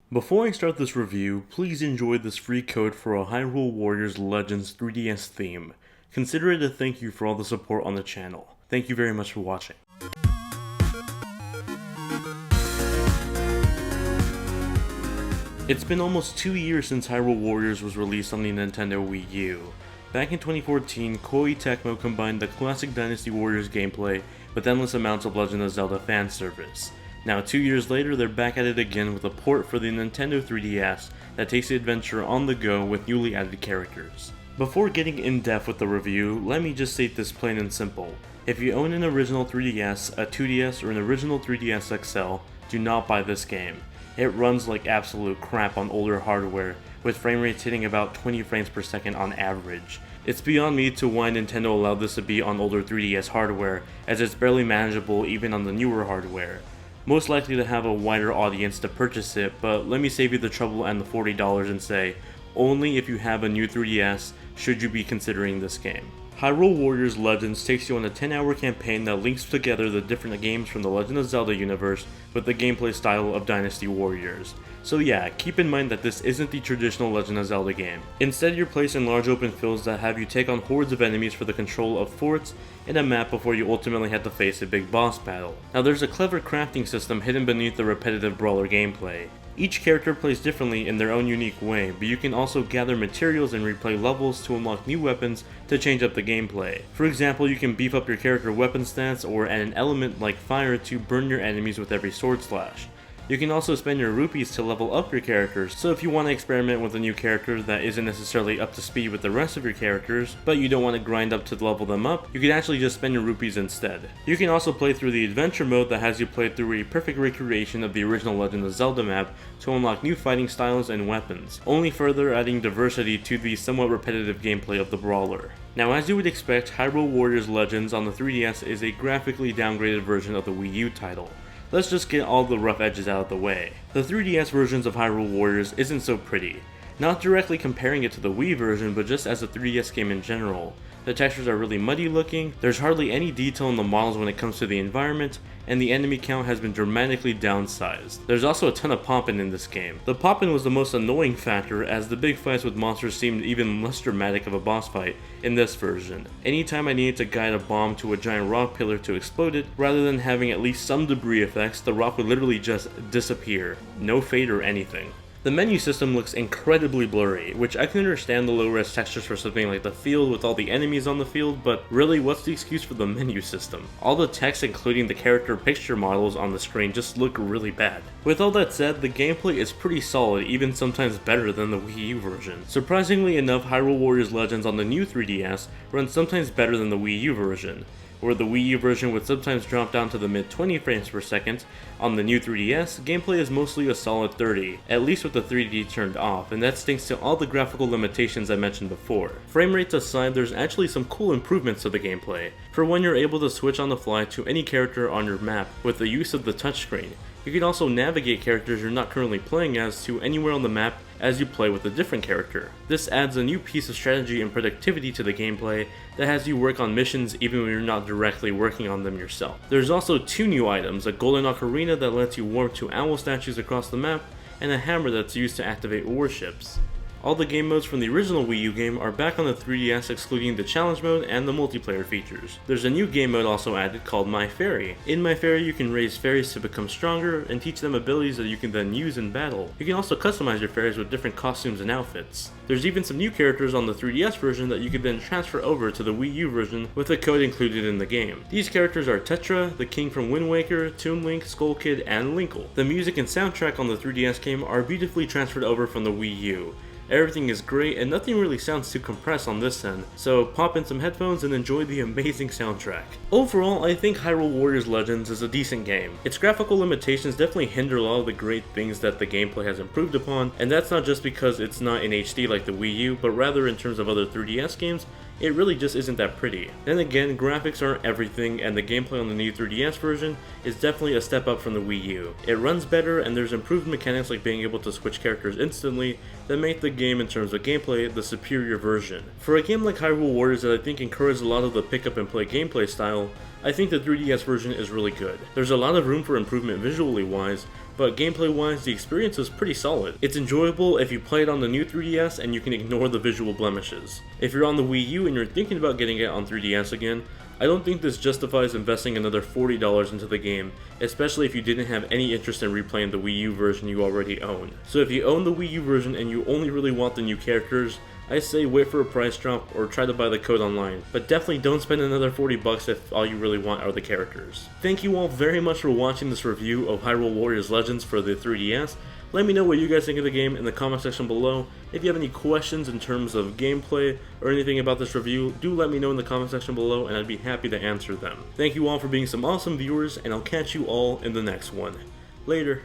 Before I start this review, please enjoy this free code for a Hyrule Warriors Legends 3DS theme. Consider it a thank you for all the support on the channel. Thank you very much for watching. It's been almost 2 years since Hyrule Warriors was released on the Nintendo Wii U. Back in 2014, Koei Tecmo combined the classic Dynasty Warriors gameplay with endless amounts of Legend of Zelda fan service. Now 2 years later, they're back at it again with a port for the Nintendo 3DS that takes the adventure on the go with newly added characters. Before getting in depth with the review, let me just state this plain and simple. If you own an original 3DS, a 2DS, or an original 3DS XL, do not buy this game. It runs like absolute crap on older hardware, with frame rates hitting about 20 frames per second on average. It's beyond me to why Nintendo allowed this to be on older 3DS hardware, as it's barely manageable even on the newer hardware. Most likely to have a wider audience to purchase it, but let me save you the trouble and the $40 and say, only if you have a new 3DS should you be considering this game. Hyrule Warriors Legends takes you on a 10-hour campaign that links together the different games from the Legend of Zelda universe with the gameplay style of Dynasty Warriors. So yeah, keep in mind that this isn't the traditional Legend of Zelda game. Instead, you're placed in large open fields that have you take on hordes of enemies for the control of forts and a map before you ultimately have to face a big boss battle. Now there's a clever crafting system hidden beneath the repetitive brawler gameplay. Each character plays differently in their own unique way, but you can also gather materials and replay levels to unlock new weapons to change up the gameplay. For example, you can beef up your character weapon stats or add an element like fire to burn your enemies with every sword slash. You can also spend your rupees to level up your characters, so if you want to experiment with a new character that isn't necessarily up to speed with the rest of your characters, but you don't want to grind up to level them up, you can actually just spend your rupees instead. You can also play through the adventure mode that has you play through a perfect recreation of the original Legend of Zelda map to unlock new fighting styles and weapons, only further adding diversity to the somewhat repetitive gameplay of the brawler. Now, as you would expect, Hyrule Warriors Legends on the 3DS is a graphically downgraded version of the Wii U title. Let's just get all the rough edges out of the way. The 3DS versions of Hyrule Warriors isn't so pretty. Not directly comparing it to the Wii version, but just as a 3DS game in general. The textures are really muddy looking, there's hardly any detail in the models when it comes to the environment, and the enemy count has been dramatically downsized. There's also a ton of poppin' in this game. The poppin' was the most annoying factor, as the big fights with monsters seemed even less dramatic of a boss fight in this version. Anytime I needed to guide a bomb to a giant rock pillar to explode it, rather than having at least some debris effects, the rock would literally just disappear. No fade or anything. The menu system looks incredibly blurry, which I can understand the low-res textures for something like the field with all the enemies on the field, but really, what's the excuse for the menu system? All the text, including the character picture models on the screen, just look really bad. With all that said, the gameplay is pretty solid, even sometimes better than the Wii U version. Surprisingly enough, Hyrule Warriors Legends on the new 3DS runs sometimes better than the Wii U version. Where the Wii U version would sometimes drop down to the mid 20 frames per second, on the new 3DS, gameplay is mostly a solid 30, at least with the 3D turned off, and that's thanks to all the graphical limitations I mentioned before. Frame rates aside, there's actually some cool improvements to the gameplay. For one, you're able to switch on the fly to any character on your map with the use of the touchscreen. You can also navigate characters you're not currently playing as to anywhere on the map as you play with a different character. This adds a new piece of strategy and productivity to the gameplay that has you work on missions even when you're not directly working on them yourself. There's also two new items, a golden ocarina that lets you warp to owl statues across the map, and a hammer that's used to activate warships. All the game modes from the original Wii U game are back on the 3DS, excluding the challenge mode and the multiplayer features. There's a new game mode also added called My Fairy. In My Fairy, you can raise fairies to become stronger and teach them abilities that you can then use in battle. You can also customize your fairies with different costumes and outfits. There's even some new characters on the 3DS version that you can then transfer over to the Wii U version with a code included in the game. These characters are Tetra, the king from Wind Waker, Toon Link, Skull Kid, and Linkle. The music and soundtrack on the 3DS game are beautifully transferred over from the Wii U. Everything is great and nothing really sounds too compressed on this end, so pop in some headphones and enjoy the amazing soundtrack. Overall, I think Hyrule Warriors Legends is a decent game. Its graphical limitations definitely hinder a lot of the great things that the gameplay has improved upon, and that's not just because it's not in HD like the Wii U, but rather in terms of other 3DS games, it really just isn't that pretty. Then again, graphics aren't everything, and the gameplay on the new 3DS version is definitely a step up from the Wii U. It runs better, and there's improved mechanics like being able to switch characters instantly that make the game in terms of gameplay the superior version. For a game like Hyrule Warriors that I think encourages a lot of the pick up and play gameplay style, I think the 3DS version is really good. There's a lot of room for improvement visually wise, but gameplay wise the experience is pretty solid. It's enjoyable if you play it on the new 3DS and you can ignore the visual blemishes. If you're on the Wii U and you're thinking about getting it on 3DS again, I don't think this justifies investing another $40 into the game, especially if you didn't have any interest in replaying the Wii U version you already own. So if you own the Wii U version and you only really want the new characters, I say wait for a price drop or try to buy the code online, but definitely don't spend another $40 if all you really want are the characters. Thank you all very much for watching this review of Hyrule Warriors Legends for the 3DS. Let me know what you guys think of the game in the comment section below. If you have any questions in terms of gameplay or anything about this review, do let me know in the comment section below and I'd be happy to answer them. Thank you all for being some awesome viewers, and I'll catch you all in the next one. Later.